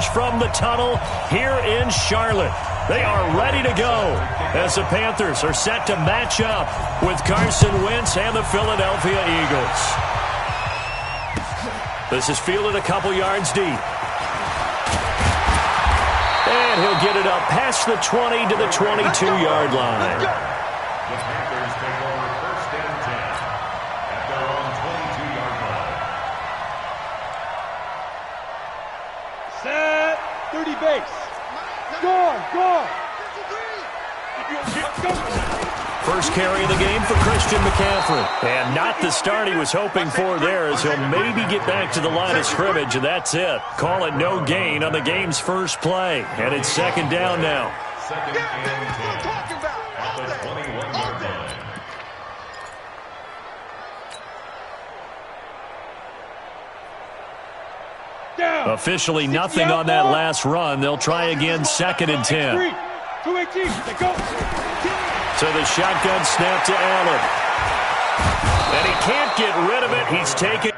coverage from the tunnel here in Charlotte. They are ready to go as the Panthers are set to match up with Carson Wentz and the Philadelphia Eagles. This is fielded a couple yards deep. And he'll get it up past the 20 to the 22-yard line. The Panthers take over first and 10 at their own 22-yard line. Set. 30 base. Gone. First carry of the game for Christian McCaffrey. And not the start he was hoping for there, as he'll maybe get back to the line of scrimmage, and that's it. Call it no gain on the game's first play. And it's second down now. Second and 10 at the 21-yard line. Officially nothing on that last run. They'll try again, second and 10. 2-18, they go. So the shotgun snap to Allen. And he can't get rid of it. He's taken.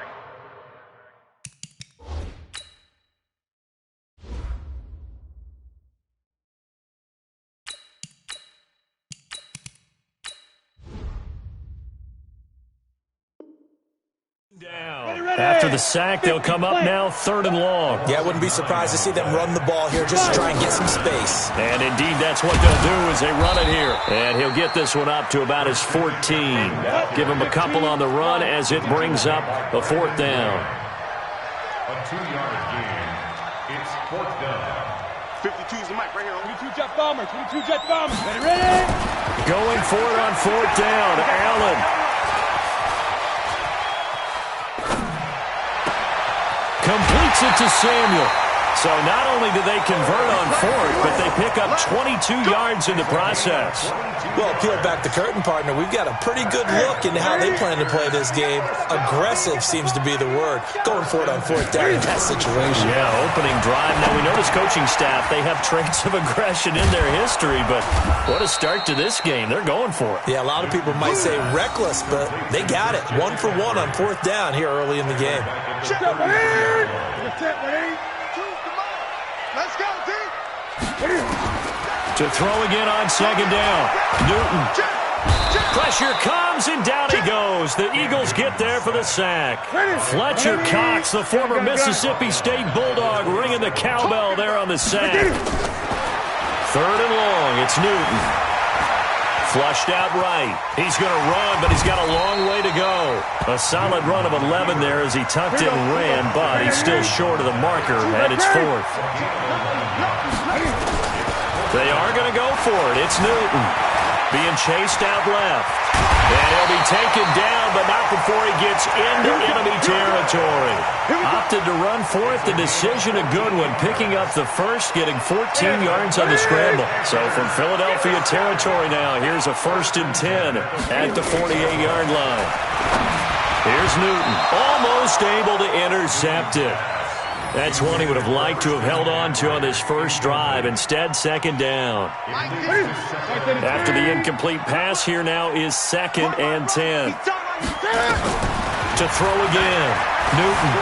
After the sack, they'll come up now third and long. Yeah, I wouldn't be surprised to see them run the ball here just to try and get some space. And indeed, that's what they'll do as they run it here. And he'll get this one up to about his 14. Give him a couple on the run as it brings up a fourth down. A 2-yard gain. It's fourth down. 52 is the mic right here. 22 jet bombers. 22 jet bombers. Ready? Going for it on fourth down. Allen. Completes it to Samuel. So not only do they convert on fourth, but they pick up 22 yards in the process. Well, peel back the curtain, partner. We've got a pretty good look into how they plan to play this game. Aggressive seems to be the word. Going for it on fourth down in that situation. Yeah, opening drive. Now, we know this coaching staff, they have traits of aggression in their history, but what a start to this game. They're going for it. Yeah, a lot of people might say reckless, but they got it. 1 for 1 on fourth down here early in the game. Let's go, D. To throw again on second down. Newton. Pressure comes, and down he goes. The Eagles get there for the sack. Fletcher Cox, the former Mississippi State Bulldog, ringing the cowbell there on the sack. Third and long, it's Newton. Flushed out right. He's going to run, but he's got a long way to go. A solid run of 11 there as he tucked it and ran, but he's still short of the marker, and it's fourth. They are going to go for it. It's Newton being chased out left. And he'll be taken down, but not before he gets into enemy territory. Opted to run for it. The decision a good one. Picking up the first, getting 14 yards on the scramble. So from Philadelphia territory now, here's a first and 10 at the 48-yard line. Here's Newton. Almost able to intercept it. That's one he would have liked to have held on to on this first drive. Instead, second down. After the incomplete pass, here now is second and 10. To throw again. Newton.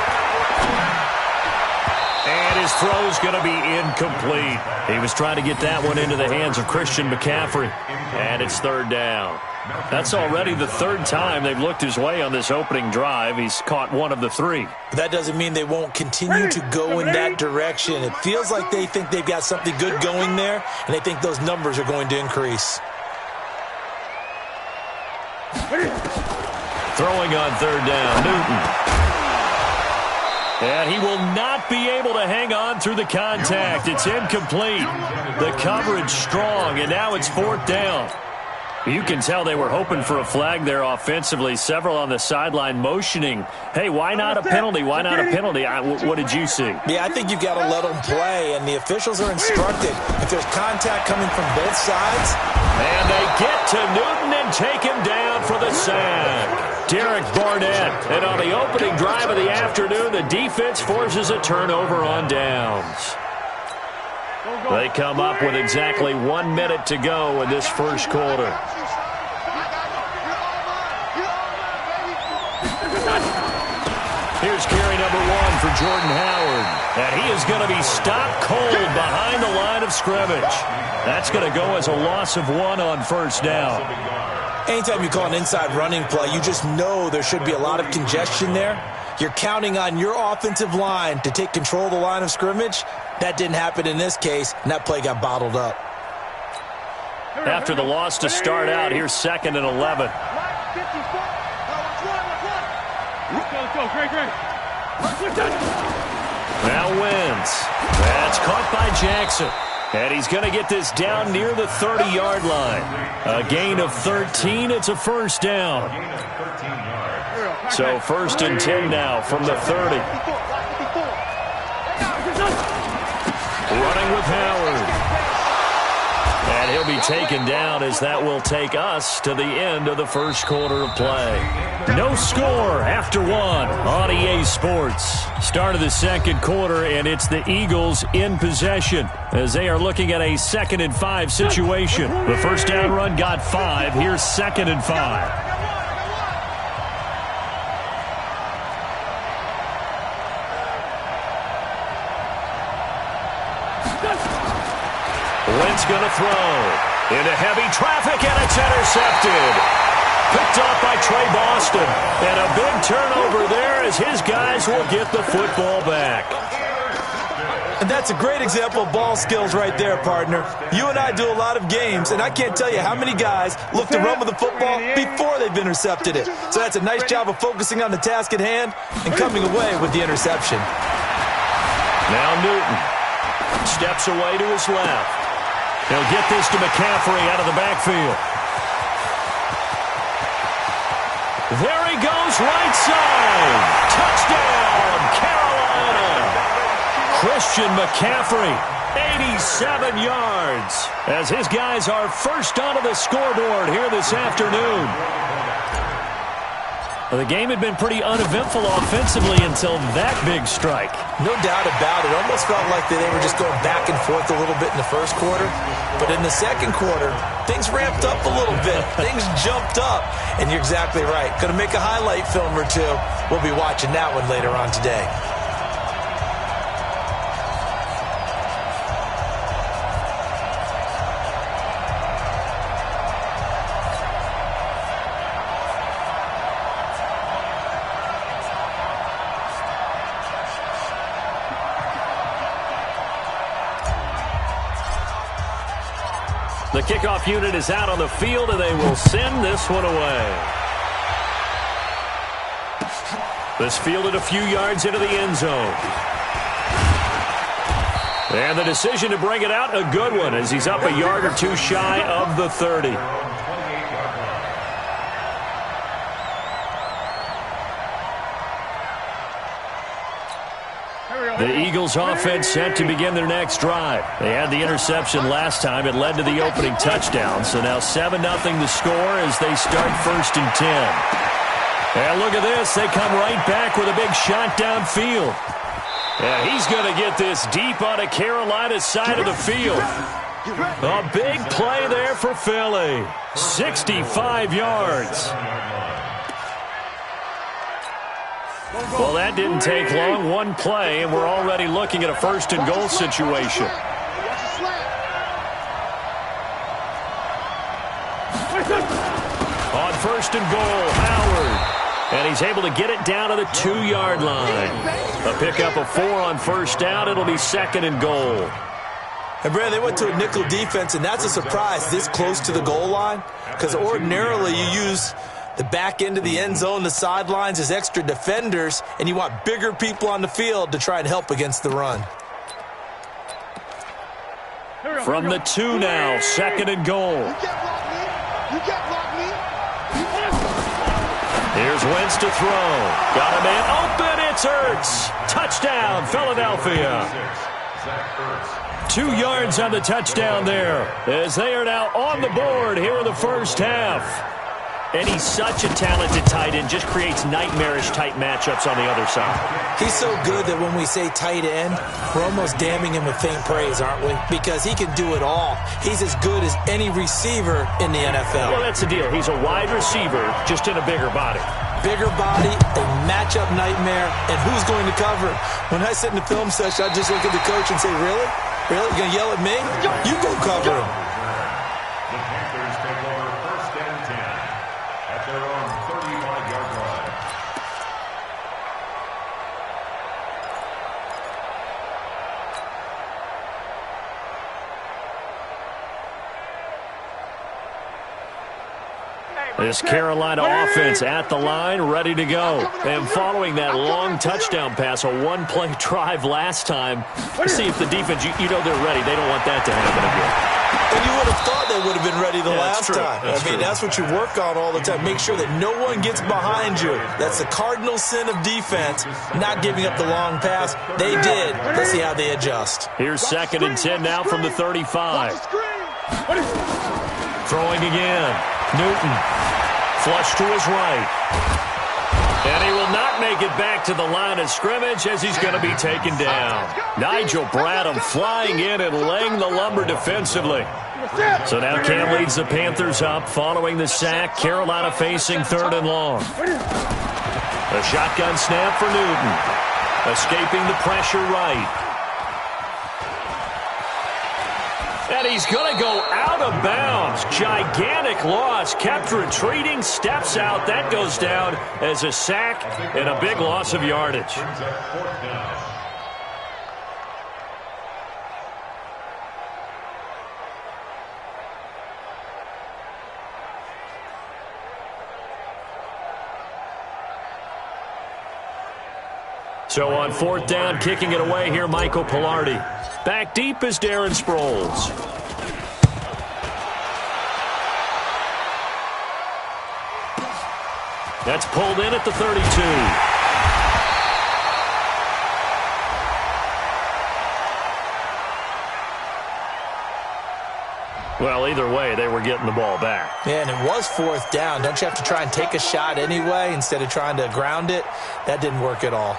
And his throw's going to be incomplete. He was trying to get that one into the hands of Christian McCaffrey. And it's third down. That's already the third time they've looked his way on this opening drive. He's caught one of the three. That doesn't mean they won't continue to go in that direction. It feels like they think they've got something good going there, and they think those numbers are going to increase. Throwing on third down, Newton. And he will not be able to hang on through the contact. It's incomplete. The coverage strong, and now it's fourth down. You can tell they were hoping for a flag there offensively. Several on the sideline motioning, hey, why not a penalty? Why not a penalty? What did you see? Yeah, I think you've got to let them play, and the officials are instructed. If there's contact coming from both sides. And they get to Newton and take him down for the sack. Derek Barnett. And on the opening drive of the afternoon, the defense forces a turnover on downs. They come up with exactly 1 minute to go in this first quarter. Here's carry number 1 for Jordan Howard. And he is going to be stopped cold behind the line of scrimmage. That's going to go as a loss of 1 on first down. Anytime you call an inside running play, you just know there should be a lot of congestion there. You're counting on your offensive line to take control of the line of scrimmage. That didn't happen in this case, and that play got bottled up. After the loss to start out, here's 2nd and 11. Let's go, great. Now wins. That's caught by Jackson. And he's going to get this down near the 30-yard line. A gain of 13. It's a first down. So 1st and 10 now from the 30. Running with Howard. And he'll be taken down as that will take us to the end of the first quarter of play. No score after 1 on EA Sports. Start of the second quarter, and it's the Eagles in possession as they are looking at a 2nd and 5 situation. The first down run got 5. Here's 2nd and 5. Wentz going to throw into heavy traffic, and it's intercepted. Picked off by Trey Boston. And a big turnover there as his guys will get the football back. And that's a great example of ball skills right there, partner. You and I do a lot of games, and I can't tell you how many guys look to run with the football before they've intercepted it. So that's a nice job of focusing on the task at hand and coming away with the interception. Now Newton steps away to his left. He'll get this to McCaffrey out of the backfield. There he goes, right side. Touchdown, Carolina. Christian McCaffrey, 87 yards, as his guys are first onto the scoreboard here this afternoon. Well, the game had been pretty uneventful offensively until that big strike. No doubt about it. Almost felt like they were just going back and forth a little bit in the first quarter. But in the second quarter, things ramped up a little bit. Things jumped up. And you're exactly right. Going to make a highlight film or two. We'll be watching that one later on today. The kickoff unit is out on the field, and they will send this one away. This fielded a few yards into the end zone. And the decision to bring it out, a good one, as he's up a yard or two shy of the 30. The Eagles offense set to begin their next drive. They had the interception last time. It led to the opening touchdown. So now 7-0 to score as they start 1st and 10. And look at this. They come right back with a big shot downfield. And he's going to get this deep on a Carolina side of the field. A big play there for Philly. 65 yards. Well, that didn't take long. One play, and we're already looking at a 1st and goal situation. On 1st and goal, Howard. And he's able to get it down to the 2-yard line. A pickup of 4 on 1st down. It'll be 2nd and goal. And, Brad, they went to a nickel defense, and that's a surprise this close to the goal line, because ordinarily you use the back end of the end zone, the sidelines as extra defenders, and you want bigger people on the field to try and help against the run. From the 2 now, 2nd and goal. Here's Wentz to throw. Got a man open. It's Ertz. Touchdown, Philadelphia. 2 yards on the touchdown there, as they are now on the board here in the first half. And he's such a talented tight end, just creates nightmarish-type matchups on the other side. He's so good that when we say tight end, we're almost damning him with faint praise, aren't we? Because he can do it all. He's as good as any receiver in the NFL. Well, that's the deal. He's a wide receiver, just in a bigger body. bigger body, a matchup nightmare, and who's going to cover him? When I sit in the film session, I just look at the coach and say, really? Really? You going to yell at me? You go cover him. The Panthers take over 1st and 10 at their own 35-yard line. This Carolina offense at the line, ready to go. And following that long touchdown pass, a one-play drive last time, see if the defense, you know they're ready. They don't want that to happen again. And you would have thought they would have been ready the last time. That's what you work on all the time. Make sure that no one gets behind you. That's the cardinal sin of defense, not giving up the long pass. They did. Let's see how they adjust. Here's 2nd and 10 now from the 35. Throwing again. Newton. Flush to his right. And he will not make it back to the line of scrimmage as he's going to be taken down. Nigel Bradham flying in and laying the lumber defensively. So now Cam leads the Panthers up following the sack. Carolina facing 3rd and long. A shotgun snap for Newton. Escaping the pressure right. And he's going to go out of bounds. Gigantic loss. Kept retreating. Steps out. That goes down as a sack and a big loss of yardage. So on 4th down, kicking it away here, Michael Pilardi. Back deep is Darren Sproles. That's pulled in at the 32. Well, either way, they were getting the ball back. Yeah, and it was 4th down. Don't you have to try and take a shot anyway instead of trying to ground it? That didn't work at all.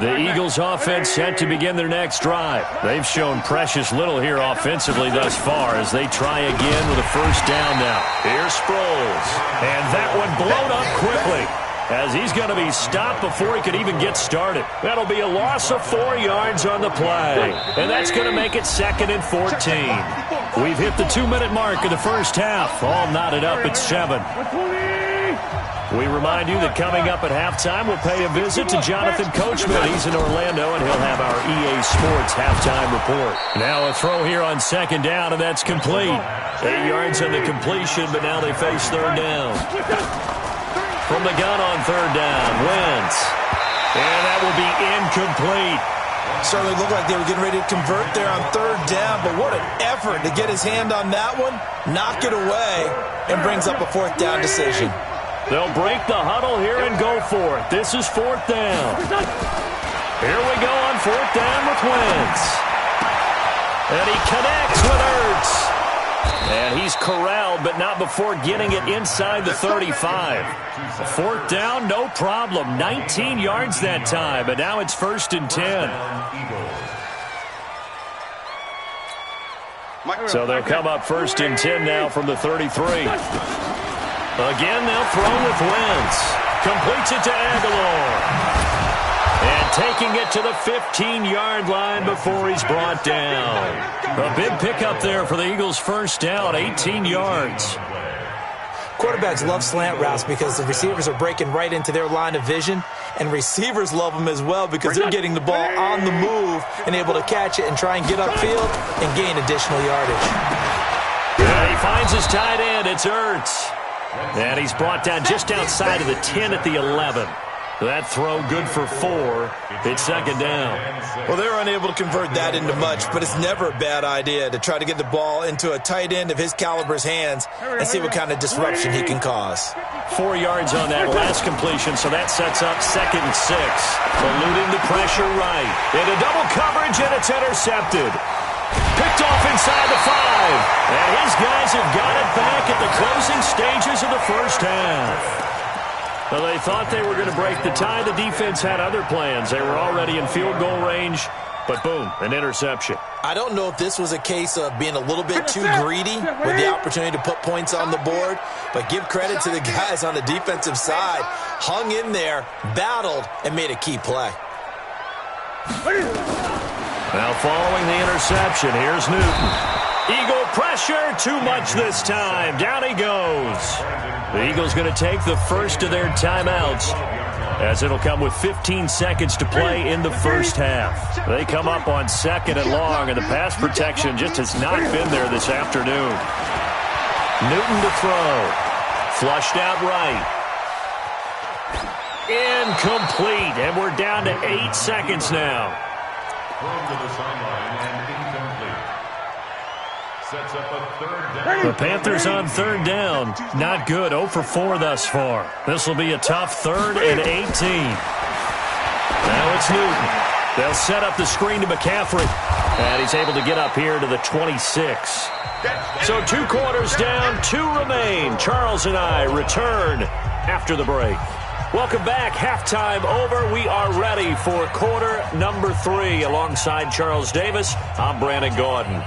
The Eagles offense set to begin their next drive. They've shown precious little here offensively thus far as they try again with a 1st down now. Here's Sproles. And that one blown up quickly as he's going to be stopped before he could even get started. That'll be a loss of 4 yards on the play. And that's going to make it 2nd and 14. We've hit the 2-minute mark of the first half. All knotted up at 7. We remind you that coming up at halftime, we'll pay a visit to Jonathan Coachman. He's in Orlando, and he'll have our EA Sports halftime report. Now a throw here on 2nd down, and that's complete. 8 yards on the completion, but now they face 3rd down. From the gun on 3rd down, Wentz. And that will be incomplete. Certainly looked like they were getting ready to convert there on 3rd down, but what an effort to get his hand on that one, knock it away, and brings up a 4th down decision. They'll break the huddle here and go for it. This is 4th down. Here we go on 4th down with Wentz. And he connects with Ertz. And he's corralled, but not before getting it inside the 35. 4th down, no problem. 19 yards that time, but now it's 1st and 10. So they'll come up 1st and 10 now from the 33. Again, they'll throw with Wentz. Completes it to Aguilar. And taking it to the 15-yard line before he's brought down. A big pickup there for the Eagles' 1st down, 18 yards. Quarterbacks love slant routes because the receivers are breaking right into their line of vision, and receivers love them as well because they're getting the ball on the move and able to catch it and try and get upfield and gain additional yardage. And he finds his tight end. It's Ertz. And he's brought down just outside of the 10 at the 11. That throw good for 4. It's 2nd down. Well, they're unable to convert that into much, but it's never a bad idea to try to get the ball into a tight end of his caliber's hands and see what kind of disruption he can cause. 4 yards on that last completion, so that sets up 2nd and 6. Eluding the pressure right. Into double coverage, and it's intercepted. Picked off inside the 5. And his guys have got it back at the closing stages of the first half. Well, they thought they were going to break the tie. The defense had other plans. They were already in field goal range, But boom, an interception. I don't know if this was a case of being a little bit too greedy with the opportunity to put points on the board, but give credit to the guys on the defensive side. Hung in there, battled, and made a key play. Now following the interception, here's Newton. Eagle pressure, too much this time. Down he goes. The Eagles going to take the first of their timeouts, as it'll come with 15 seconds to play in the first half. They come up on 2nd and long, and the pass protection just has not been there this afternoon. Newton to throw. Flushed out right. Incomplete, and we're down to 8 seconds now. Thrown to the sideline and incomplete. Sets up a third down. The Panthers on 3rd down. Not good. 0 for 4 thus far. This will be a tough 3rd and 18. Now it's Newton. They'll set up the screen to McCaffrey. And he's able to get up here to the 26. So 2 quarters down, 2 remain. Charles and I return after the break. Welcome back. Halftime over. We are ready for quarter number 3. Alongside Charles Davis, I'm Brandon Gordon.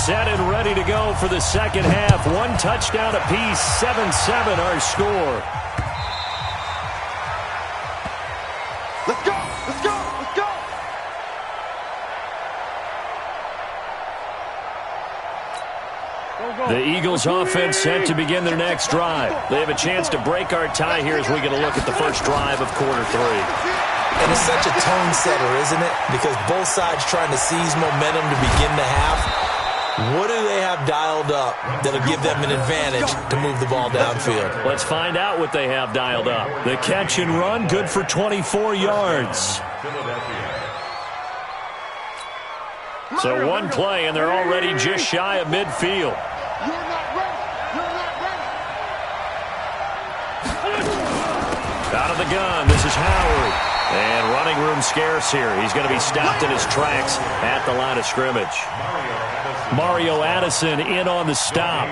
Set and ready to go for the second half. 1 touchdown apiece, 7-7 our score. Let's go! Let's go! Let's go! The Eagles offense set to begin their next drive. They have a chance to break our tie here as we get a look at the first drive of quarter 3. And it's such a tone setter, isn't it? Because both sides trying to seize momentum to begin the half. What do they have dialed up that'll give them an advantage to move the ball downfield? Let's find out what they have dialed up. The catch and run, good for 24 yards. So 1 play, and they're already just shy of midfield. Out of the gun, this is Howard. And running room scarce here. He's going to be stopped in his tracks at the line of scrimmage. Mario Addison in on the stop.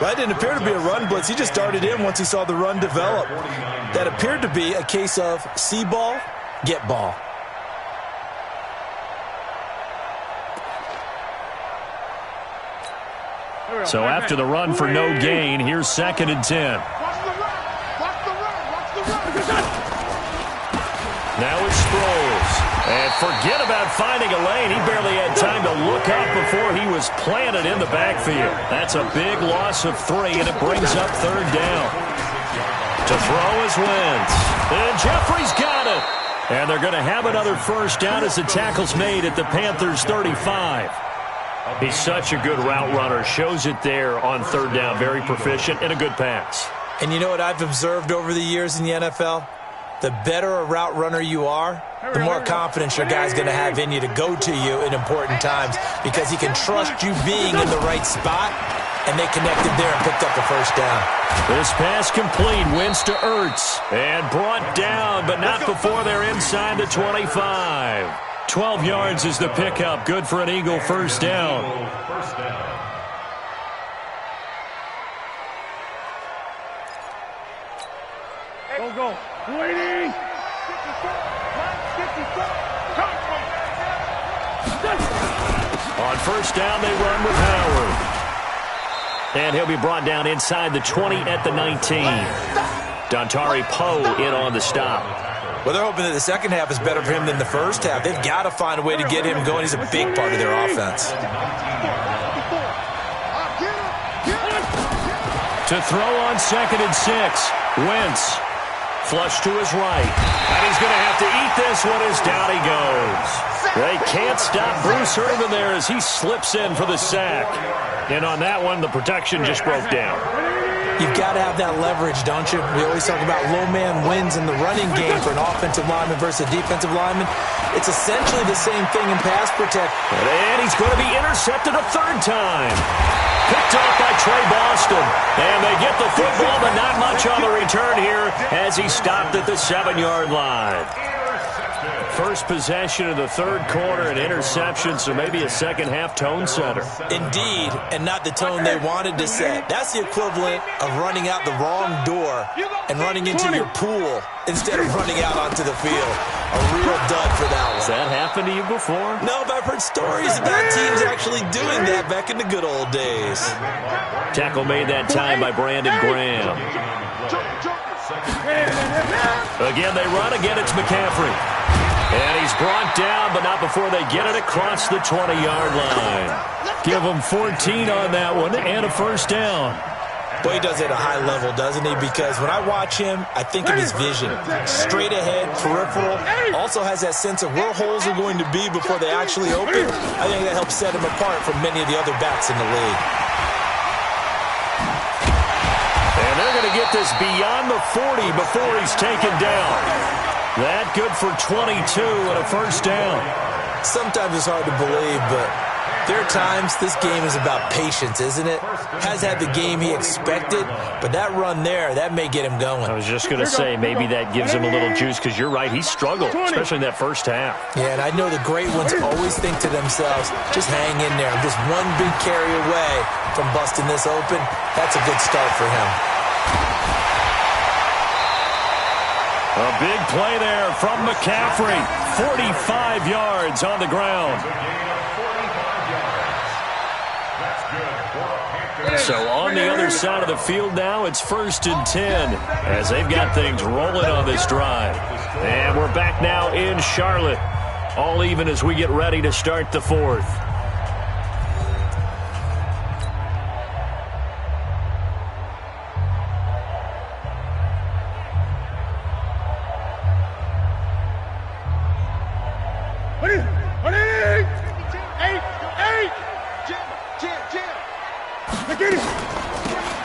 That didn't appear to be a run blitz. He just darted in once he saw the run develop. That appeared to be a case of see ball, get ball. So after the run for no gain, here's 2nd and 10. Now it's Sproles. And forget about finding a lane. He barely had time to look up before he was planted in the backfield. That's a big loss of 3, and it brings up 3rd down. To throw is Wentz. And Jeffrey's got it. And they're going to have another first down as the tackle's made at the Panthers' 35. He's such a good route runner. Shows it there on 3rd down. Very proficient and a good pass. And you know what I've observed over the years in the NFL? The better a route runner you are, the more confidence your guy's going to have in you to go to you in important times because he can trust you being in the right spot, and they connected there and picked up the first down. This pass complete. Wentz to Ertz. And brought down, but not before they're inside the 25. 12 yards is the pickup. Good for an Eagle first down. Go. Waiting. On first down, they run with Howard. And he'll be brought down inside the 20 at the 19. Dontari Poe in on the stop. Well, they're hoping that the second half is better for him than the first half. They've got to find a way to get him going. He's a big part of their offense. To throw on 2nd and 6. Wentz. Flush to his right. And he's going to have to eat this one as down he goes. They can't stop Bruce Irvin there as he slips in for the sack. And on that one, the protection just broke down. You've got to have that leverage, don't you? We always talk about low man wins in the running game for an offensive lineman versus a defensive lineman. It's essentially the same thing in pass protection. And he's going to be intercepted a 3rd time. Picked off by Trey Boston. And they get the football, but not much on the return here as he stopped at the 7-yard line. First possession of the third quarter, an interception, so maybe a second-half tone setter. Indeed, and not the tone they wanted to set. That's the equivalent of running out the wrong door and running into your pool instead of running out onto the field. A real dud for that one. Has that happened to you before? No, but I've heard stories about teams actually doing that back in the good old days. Tackle made that time by Brandon Graham. Again, they run. Again, it's McCaffrey. And he's brought down, but not before they get it across the 20-yard line. Give him 14 on that one and a first down. Boy, he does it at a high level, doesn't he? Because when I watch him, I think of his vision. Straight ahead, peripheral. Also has that sense of where holes are going to be before they actually open. I think that helps set him apart from many of the other backs in the league. And they're going to get this beyond the 40 before he's taken down. That good for 22 and a first down. Sometimes it's hard to believe, but there are times this game is about patience, isn't it? Has had the game he expected, but that run there, that may get him going. I was just going to say, maybe that gives him a little juice, because you're right, he struggled, especially in that first half. Yeah, and I know the great ones always think to themselves, just hang in there. Just one big carry away from busting this open. That's a good start for him. A big play there from McCaffrey. 45 yards on the ground. So on the other side of the field now, it's 1st and 10 as they've got things rolling on this drive. And we're back now in Charlotte. All even as we get ready to start the fourth.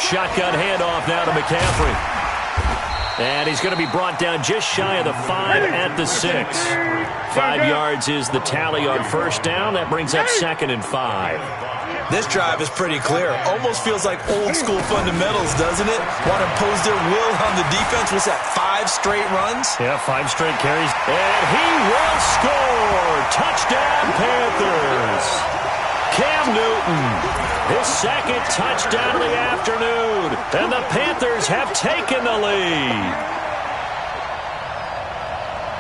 Shotgun handoff now to McCaffrey. And he's going to be brought down just shy of the 5 at the 6. 5 yards is the tally on first down. That brings up 2nd and 5. This drive is pretty clear. Almost feels like old school fundamentals, doesn't it? Want to impose their will on the defense. Was that 5 straight runs? Yeah, 5 straight carries. And he will score. Touchdown, Panthers. Cam Newton, his 2nd touchdown of the afternoon. And the Panthers have taken the lead.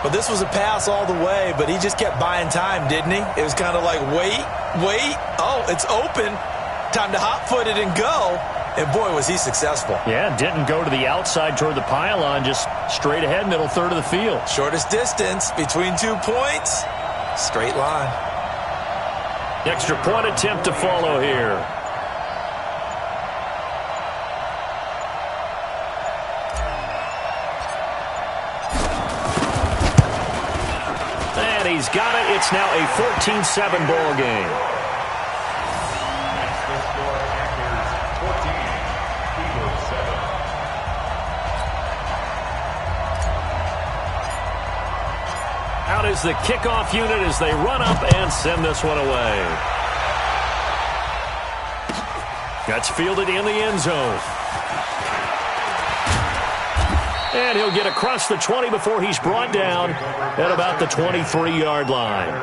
But this was a pass all the way, but he just kept buying time, didn't he? It was kind of like, wait. Oh, it's open. Time to hot-foot it and go. And, boy, was he successful. Yeah, didn't go to the outside toward the pylon, just straight ahead, middle third of the field. Shortest distance between 2 points. Straight line. Extra point attempt to follow here. And he's got it. It's now a 14-7 ball game. That's the score. Packers 14, Eagles 7. Out is the kickoff unit as they run up and send this one away. That's fielded in the end zone. And he'll get across the 20 before he's brought down at about the 23-yard line.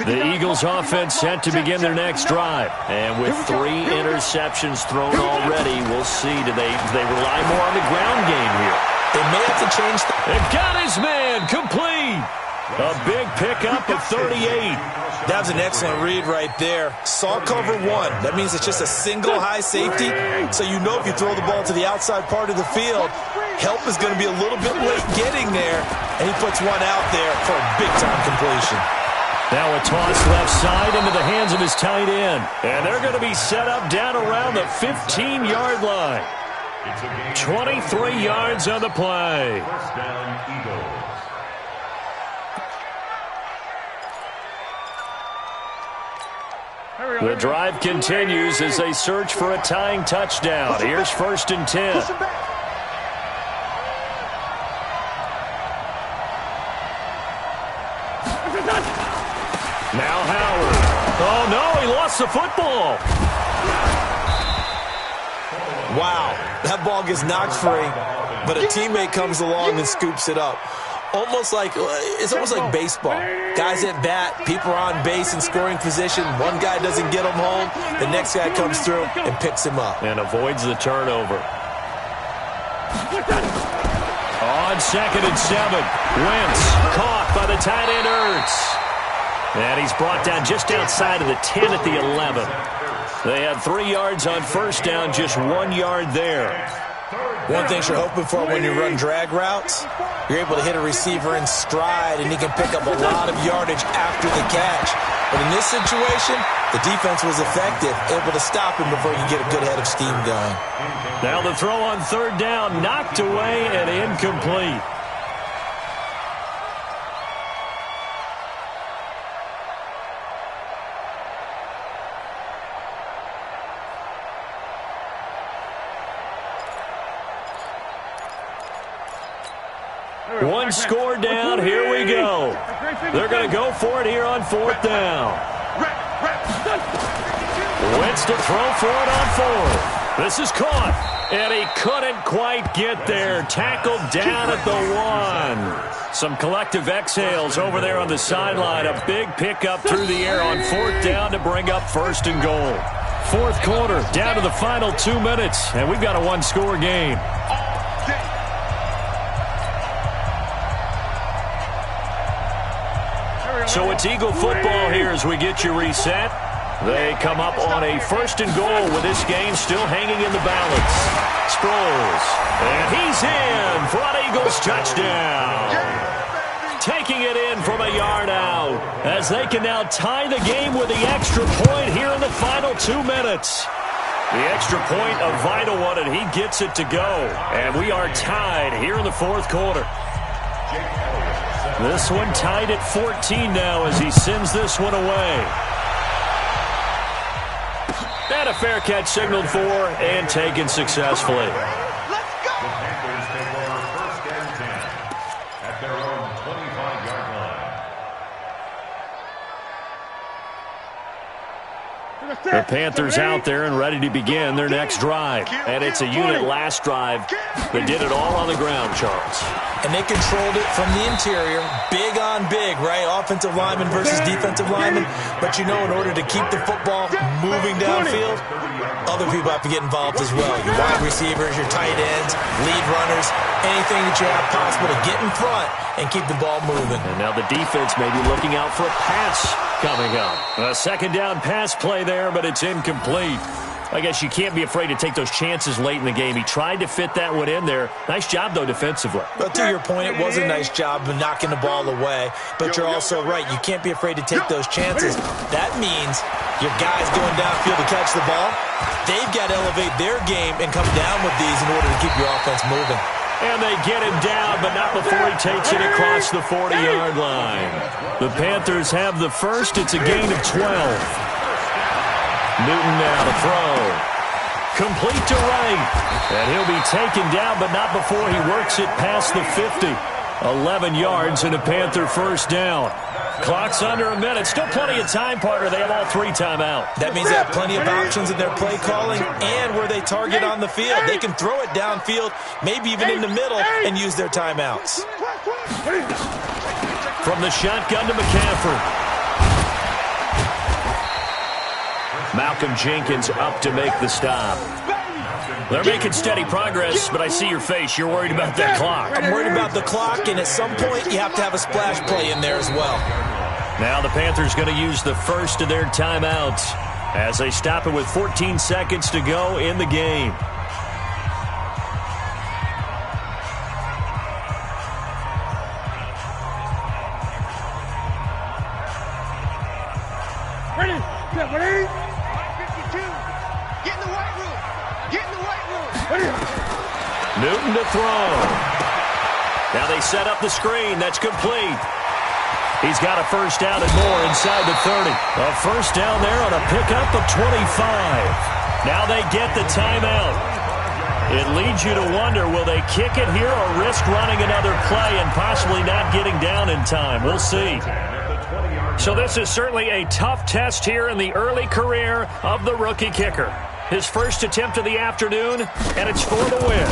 The Eagles offense set to begin their next drive. And with 3 interceptions thrown already, we'll see. Do they rely more on the ground game here? They may have to change. They've got his man complete. A big pickup of 38. That was an excellent read right there. Saw cover 1. That means it's just a single high safety. So you know if you throw the ball to the outside part of the field, help is going to be a little bit late getting there. And he puts one out there for a big-time completion. Now a toss left side into the hands of his tight end. And they're going to be set up down around the 15-yard line. 23 yards on the play. First down, Eagles. The drive continues as they search for a tying touchdown. Here's 1st and 10. Now Howard. Oh, no, he lost the football. Wow, that ball gets knocked free. but a teammate comes along and scoops it up. It's almost like baseball. Guys at bat, people are on base in scoring position. One guy doesn't get him home. The next guy comes through and picks him up. And avoids the turnover. On 2nd and 7. Wentz caught by the tight end Ertz. And he's brought down just outside of the 10 at the 11. They had 3 yards on first down, just 1 yard there. One thing you're hoping for when you run drag routes, you're able to hit a receiver in stride, and he can pick up a lot of yardage after the catch. But in this situation, the defense was effective, able to stop him before you get a good head of steam going. Now the throw on 3rd down, knocked away and incomplete. One score down, here we go. They're going to go for it here on 4th down. Wentz to throw for it on 4th. This is caught, and he couldn't quite get there. Tackled down at the 1. Some collective exhales over there on the sideline. A big pickup through the air on 4th down to bring up 1st and goal. 4th quarter, down to the final 2 minutes, and we've got a 1-score game. So it's Eagle football here as we get you reset. They come up on a 1st and goal with this game still hanging in the balance. Sproles, and he's in for an Eagles touchdown. Taking it in from a yard out as they can now tie the game with the extra point here in the final 2 minutes. The extra point, a vital one, and he gets it to go. And we are tied here in the 4th quarter. This one tied at 14 now as he sends this one away. And a fair catch signaled for and taken successfully. Let's go! The Panthers take over 1st and 10 at their own 25-yard line. The Panthers out there and ready to begin their next drive. And it's a unit last drive that did it all on the ground, Charles. And they controlled it from the interior, big on big, right? Offensive lineman versus defensive lineman. But you know, in order to keep the football moving downfield, other people have to get involved as well. Your wide receivers, your tight ends, lead runners, anything that you have possible to get in front and keep the ball moving. And now the defense may be looking out for a pass coming up. A 2nd down pass play there, but it's incomplete. I guess you can't be afraid to take those chances late in the game. He tried to fit that one in there. Nice job, though, defensively. But to your point, it was a nice job of knocking the ball away. But you're also right. You can't be afraid to take those chances. That means your guys going downfield to catch the ball, they've got to elevate their game and come down with these in order to keep your offense moving. And they get him down, but not before he takes it across the 40-yard line. The Panthers have the first. It's a gain of 12. Newton now to throw. Complete to right. And he'll be taken down, but not before he works it past the 50. 11 yards and a Panther 1st down. Clock's under a minute. Still plenty of time, partner. They have all 3 timeouts. That means they have plenty of options in their play calling and where they target on the field. They can throw it downfield, maybe even in the middle, and use their timeouts. From the shotgun to McCaffrey. Malcolm Jenkins up to make the stop. They're making steady progress, but I see your face. You're worried about that clock. I'm worried about the clock, and at some point, you have to have a splash play in there as well. Now the Panthers going to use the first of their timeouts as they stop it with 14 seconds to go in the game. Ready? Get ready? 52. Get in the white room. Get in the white room. Ready? Newton to throw. Now they set up the screen. That's complete. He's got a first down and more inside the 30. A first down there on a pickup of 25. Now they get the timeout. It leads you to wonder, will they kick it here or risk running another play and possibly not getting down in time? We'll see. So this is certainly a tough test here in the early career of the rookie kicker. His first attempt of the afternoon, and it's for the win.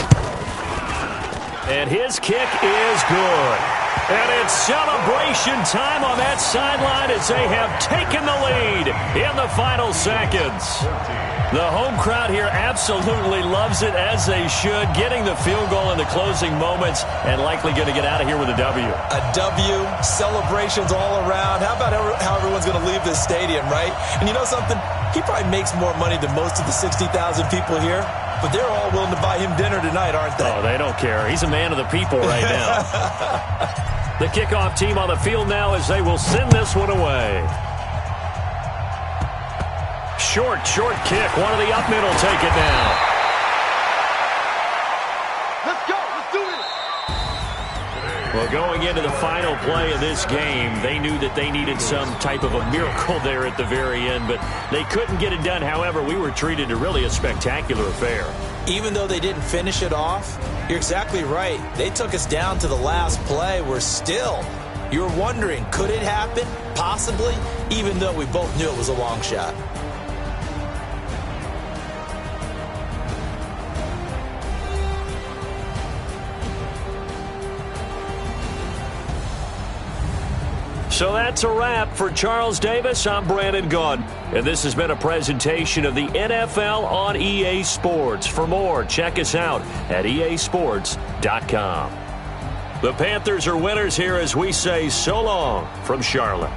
And his kick is good. And it's celebration time on that sideline as they have taken the lead in the final seconds. The home crowd here absolutely loves it, as they should, getting the field goal in the closing moments and likely going to get out of here with a W. A W, celebrations all around. How about how everyone's going to leave this stadium, right? And you know something? He probably makes more money than most of the 60,000 people here, but they're all willing to buy him dinner tonight, aren't they? Oh, they don't care. He's a man of the people right now. The kickoff team on the field now as they will send this one away. Short kick. One of the up middle take it down. Let's go. Let's do this. Well, going into the final play of this game, they knew that they needed some type of a miracle there at the very end, but they couldn't get it done. However, we were treated to really a spectacular affair. Even though they didn't finish it off, you're exactly right. They took us down to the last play. You were wondering, could it happen? Possibly, even though we both knew it was a long shot. So that's a wrap for Charles Davis. I'm Brandon Gunn, and this has been a presentation of the NFL on EA Sports. For more, check us out at easports.com. The Panthers are winners here as we say so long from Charlotte.